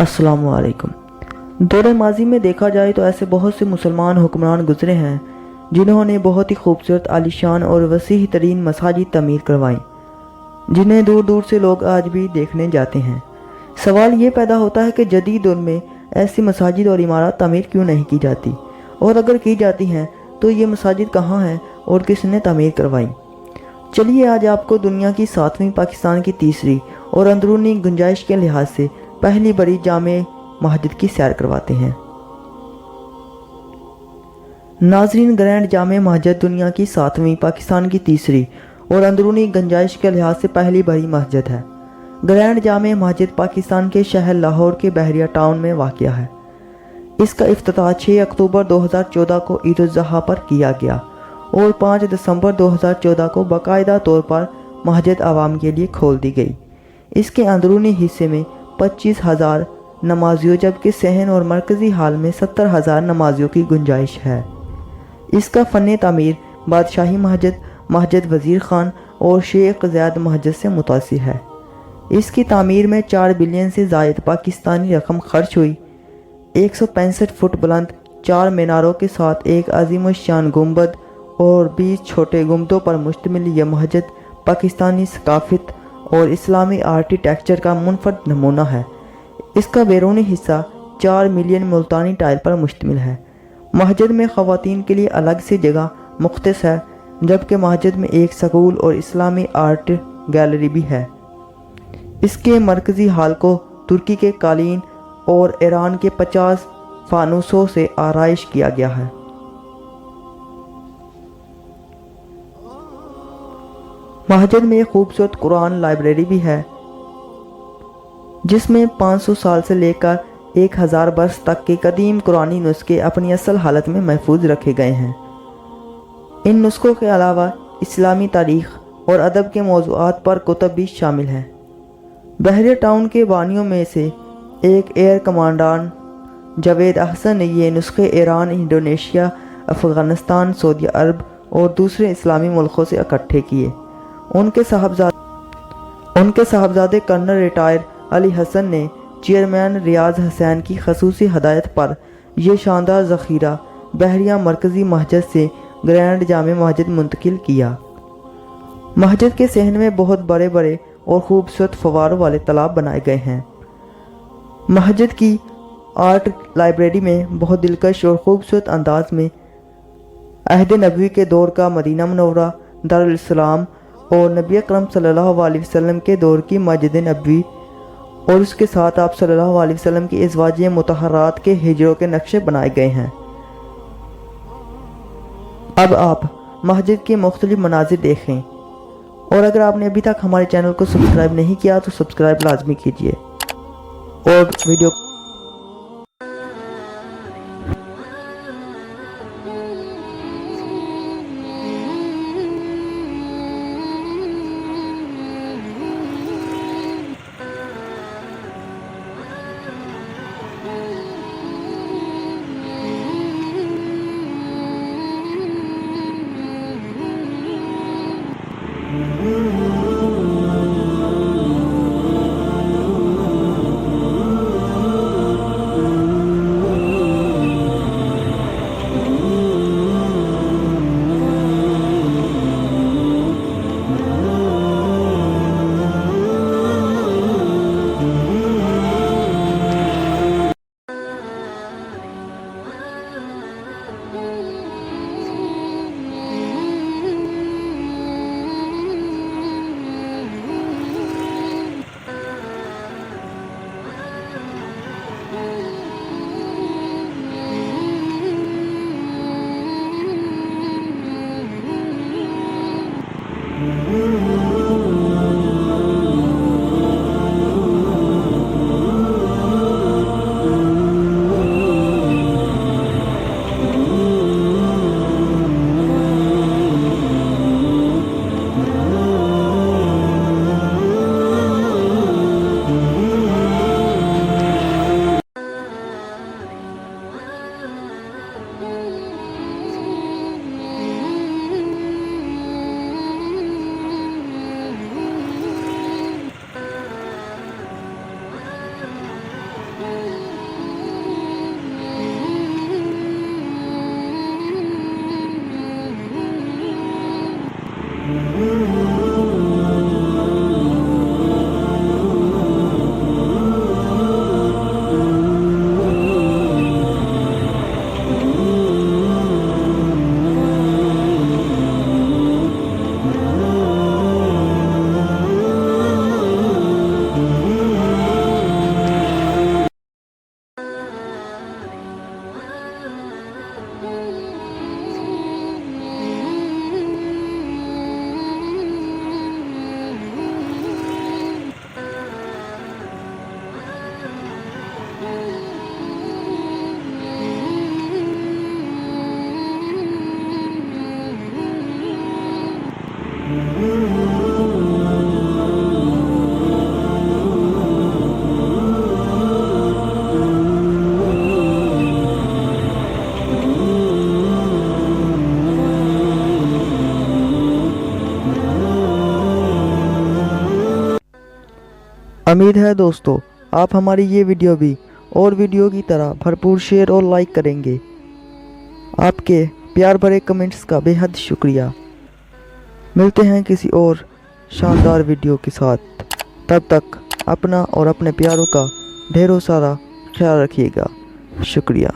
अस्सलाम वालेकुम। दौर माजी में देखा जाए तो ऐसे बहुत से मुसलमान हुक्मरान गुजरे हैं जिन्होंने बहुत ही खूबसूरत, आलीशान और वसीह तरीन मसाजिद तमीर करवाई, जिन्हें दूर दूर से लोग आज भी देखने जाते हैं। सवाल ये पैदा होता है कि जदीद दौर में ऐसी मसाजिद और इमारत तमीर क्यों नहीं की जाती, और अगर की जाती हैं तो ये मसाजिद कहाँ हैं और किसने तमीर करवाई। चलिए आज आपको दुनिया की 7वीं, पाकिस्तान की 3री और अंदरूनी गुंजाइश के लिहाज से पहली बड़ी जामे मस्जिद की सैर करवाते हैं। नाजरीन, ग्रैंड जामे मस्जिद दुनिया की 7वीं, पाकिस्तान की 3री और अंदरूनी गुंजाइश के लिहाज से पहली बड़ी मस्जिद है। ग्रैंड जामे मस्जिद पाकिस्तान के शहर लाहौर के बहरिया टाउन में वाक़या है। इसका इफ्तिताह 6 अक्टूबर 2014 को ईद उल ज़ुहा पर किया गया और 5 दिसंबर 2014 को बाकायदा तौर पर मस्जिद आवाम के लिए खोल दी गई। इसके अंदरूनी हिस्से में 25,000 नमाजियों, जबकि सहन और मरकज़ी हाल में 70,000 नमाजियों की गुंजाइश है। इसका फ़न तामीर बादशाही मस्जिद, मस्जिद वज़ीर ख़ान और शेख ज़ायद मस्जिद से मुतासिर है। इसकी तामीर में 4 बिलियन से ज़ायद पाकिस्तानी रकम खर्च हुई। 165 फुट बुलंद 4 मीनारों के साथ एक अज़ीमुश्शान गुंबद और 20 छोटे गुंबदों पर मुश्तमिल यह मस्जिद पाकिस्तानी सकाफ़त और इस्लामी आर्किटेक्चर का मुनफरद नमूना है। इसका बैरूनी हिस्सा 4 मिलियन मुल्तानी टाइल पर मुश्तमिल है। मस्जिद में ख़वातीन के लिए अलग से जगह मुख्तस है, जबकि मस्जिद में एक स्कूल और इस्लामी आर्ट गैलरी भी है। इसके मरकज़ी हाल को तुर्की के कालीन और ईरान के 50 फानूसों से आराइश किया गया है। मस्जिद में एक खूबसूरत कुरान लाइब्रेरी भी है, जिसमें 500 साल से लेकर 1000 बरस तक के कदीम कुरानी नुस्खे अपनी असल हालत में महफूज रखे गए हैं। इन नुस्खों के अलावा इस्लामी तारीख़ और अदब के मौज़ूआत पर कुतुब भी शामिल हैं। बहरिया टाउन के बानियों में से एक एयर कमांडान जावेद अहसन ने ये नुस्खे ईरान, इंडोनेशिया, अफ़गानिस्तान, सऊदी अरब और दूसरे इस्लामी मुल्कों से इकट्ठे किए। उनके साहबजादे कर्नल रिटायर अली हसन ने चेयरमैन रियाज हुसैन की खसूसी हदायत पर यह शानदार ज़ख़ीरा बहरिया मरकज़ी मस्जिद से ग्रैंड जामे मस्जिद मुंतकिल किया। मस्जिद के सहन में बहुत बड़े बड़े और खूबसूरत फव्वारों वाले तालाब बनाए गए हैं। मस्जिद की आर्ट लाइब्रेरी में बहुत दिलकश और ख़ूबसूरत अंदाज में अहद नबवी के दौर का मदीना मुनव्वरा, दारुल इस्लाम और नबी अकरम सल्लल्लाहु अलैहि वसल्लम के दौर की मस्जिद नबवी और उसके साथ आप सल्लल्लाहु अलैहि वसल्लम की अज़वाजे मुतहरात के हिजरों के नक्शे बनाए गए हैं। अब आप मस्जिद के मुख्तलिफ मनाजिर देखें, और अगर आपने अभी तक हमारे चैनल को सब्सक्राइब नहीं किया तो सब्सक्राइब लाजमी कीजिए और वीडियो उम्मीद है दोस्तों आप हमारी ये वीडियो भी और वीडियो की तरह भरपूर शेयर और लाइक करेंगे। आपके प्यार भरे कमेंट्स का बेहद शुक्रिया। मिलते हैं किसी और शानदार वीडियो के साथ। तब तक अपना और अपने प्यारों का ढेरों सारा ख्याल रखिएगा। शुक्रिया।